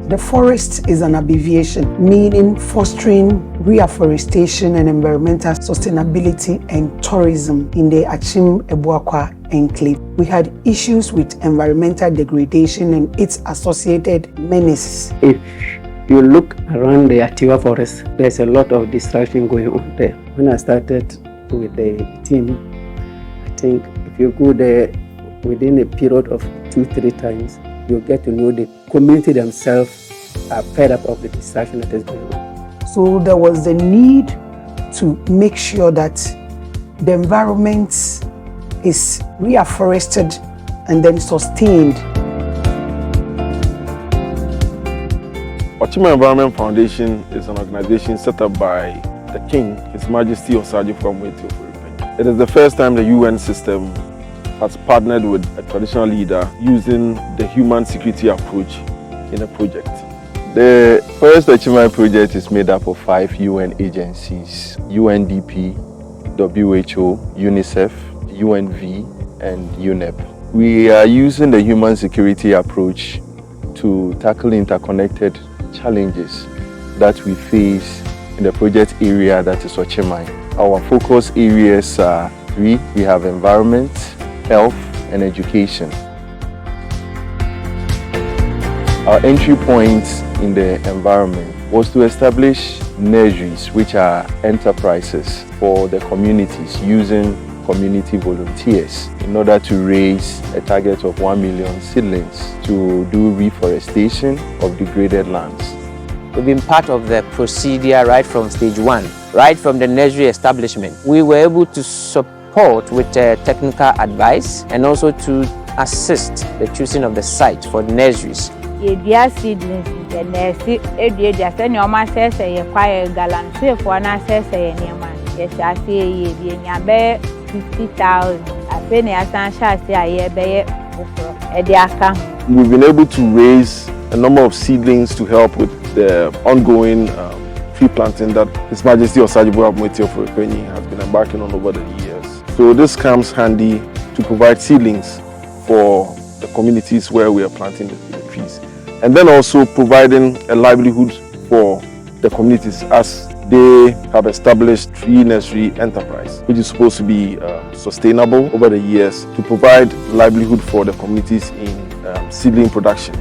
The forest is an abbreviation meaning fostering reforestation and environmental sustainability and tourism in the Akyem Abuakwa enclave. We had issues with environmental degradation and its associated menaces. If you look around the Atiwa forest, there's a lot of destruction going on there. When I started with the team, I think if you go there within a period of 2-3 times, you get to know the community themselves are fed up of the destruction that is going on. So there was the need to make sure that the environment is reforested and then sustained. Akyem Environment Foundation is an organization set up by the King, His Majesty Osagyefo Amueteo. It is the first time the UN system has partnered with a traditional leader using the human security approach in a project. The FOREST Okyeman project is made up of 5 UN agencies: UNDP, WHO, UNICEF, UNV, and UNEP. We are using the human security approach to tackle interconnected challenges that we face in the project area that is Okyeman. Our focus areas are 3. We have environment, health, and education. Our entry point in the environment was to establish nurseries, which are enterprises for the communities using community volunteers in order to raise a target of 1 million seedlings to do reforestation of degraded lands. We've been part of the procedure right from stage 1, right from the nursery establishment. We were able to support with technical advice and also to assist the choosing of the site for nurseries. Yebia seedlings the nursery edua say ne o ma say ye kwaye galamsey for na say ye niam ye sha say ye bi nya be 50,000 ape ne asan sha say aye be ofro e de aka. We've been able to raise a number of seedlings to help with the ongoing tree planting that His Majesty Osagyefo Amueteo has been embarking on over the years. So this comes handy to provide seedlings for the communities where we are planting the trees, and then also providing a livelihood for the communities as they have established tree nursery enterprise, which is supposed to be sustainable over the years to provide livelihood for the communities in seedling production.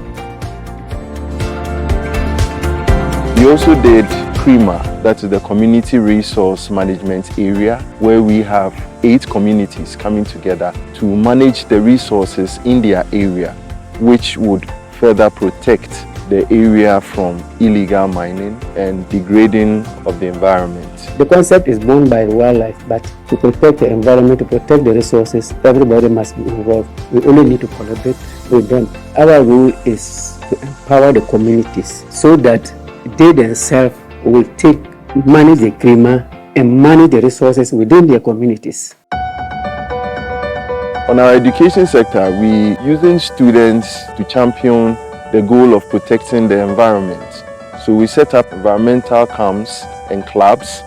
We also did CREMA, that is the Community Resource Management Area, where we have 8 communities coming together to manage the resources in their area, which would further protect the area from illegal mining and degrading of the environment. The concept is born by wildlife, but to protect the environment, to protect the resources, everybody must be involved. We only need to collaborate with them. Our role is to empower the communities so that they themselves will manage the CREMA and manage the resources within their communities. On our education sector, we using students to champion the goal of protecting the environment. So we set up environmental camps and clubs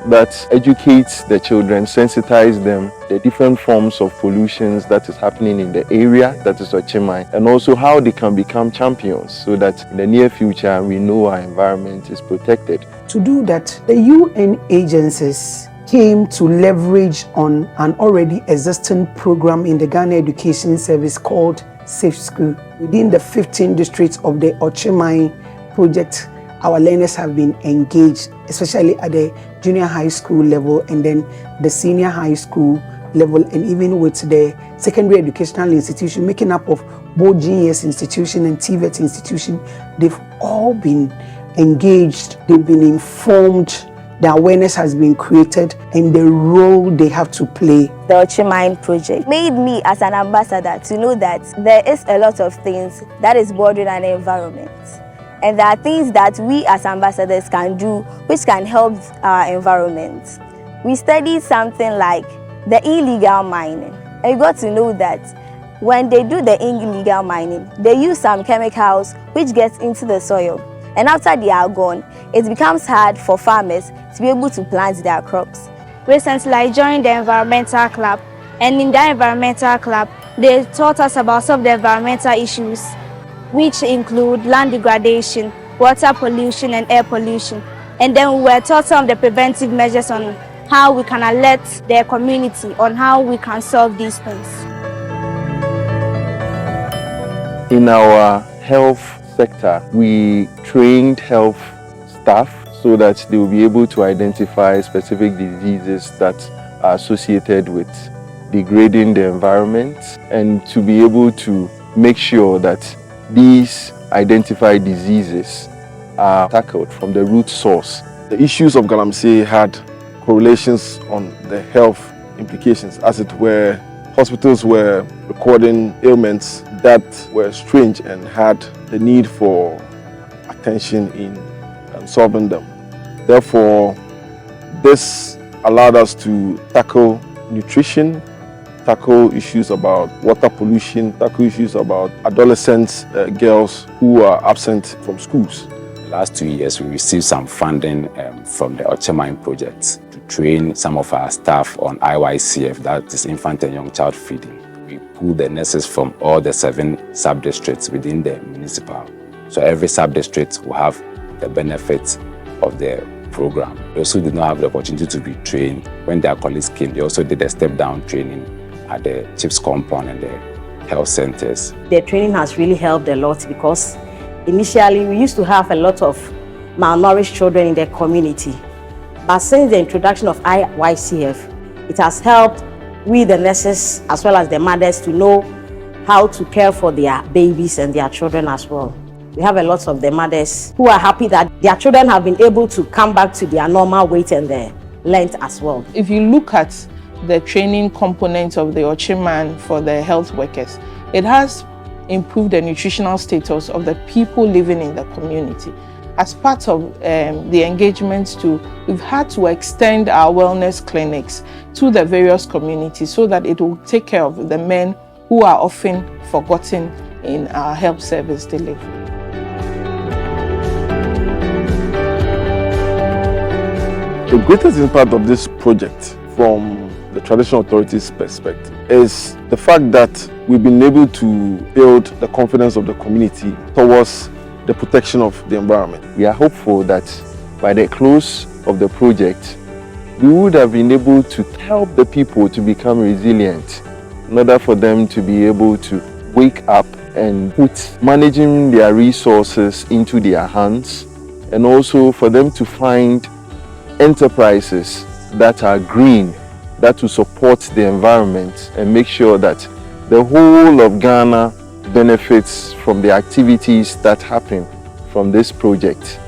that educates the children, sensitize them the different forms of pollutions that is happening in the area that is Okyeman, and also how they can become champions so that in the near future we know our environment is protected. To do that, the UN agencies came to leverage on an already existing program in the Ghana Education Service called Safe School. Within the 15 districts of the Okyeman project, our learners have been engaged, especially at the junior high school level and then the senior high school level, and even with the secondary educational institution, making up of both GES institution and TVET institution. They've all been engaged, they've been informed, the awareness has been created, and the role they have to play. The Okyeman project made me as an ambassador to know that there is a lot of things that is bordering on the environment. And there are things that we as ambassadors can do which can help our environment. We studied something like the illegal mining. And we got to know that when they do the illegal mining, they use some chemicals which gets into the soil. And after they are gone, it becomes hard for farmers to be able to plant their crops. Recently, I joined the environmental club. And in the environmental club, they taught us about some of the environmental issues. which include land degradation, water pollution, and air pollution. And then we were taught some of the preventive measures on how we can alert their community on how we can solve these things. In our health sector, we trained health staff so that they will be able to identify specific diseases that are associated with degrading the environment, and to be able to make sure that these identified diseases are tackled from the root source. The issues of Galamsey had correlations on the health implications. As it were, hospitals were recording ailments that were strange and had the need for attention in solving them. Therefore, this allowed us to tackle nutrition, tackle issues about water pollution, tackle issues about adolescent girls who are absent from schools. Last 2 years, we received some funding from the Okyeman project to train some of our staff on IYCF, that is infant and young child feeding. We pulled the nurses from all the 7 sub-districts within the municipal. So every sub-district will have the benefits of the program. Those who did not have the opportunity to be trained, when their colleagues came, they also did a step-down training at the chief's compound and the health centers. The training has really helped a lot because initially we used to have a lot of malnourished children in the community. But since the introduction of IYCF, it has helped we, the nurses, as well as the mothers, to know how to care for their babies and their children as well. We have a lot of the mothers who are happy that their children have been able to come back to their normal weight and their length as well. If you look at the training component of the Okyeman for the health workers, it has improved the nutritional status of the people living in the community. As part of the engagements too, we've had to extend our wellness clinics to the various communities so that it will take care of the men who are often forgotten in our health service delivery. The greatest impact of this project from the traditional authorities' perspective is the fact that we've been able to build the confidence of the community towards the protection of the environment. We are hopeful that by the close of the project, we would have been able to help the people to become resilient in order for them to be able to wake up and put managing their resources into their hands, and also for them to find enterprises that are green, that will support the environment and make sure that the whole of Ghana benefits from the activities that happen from this project.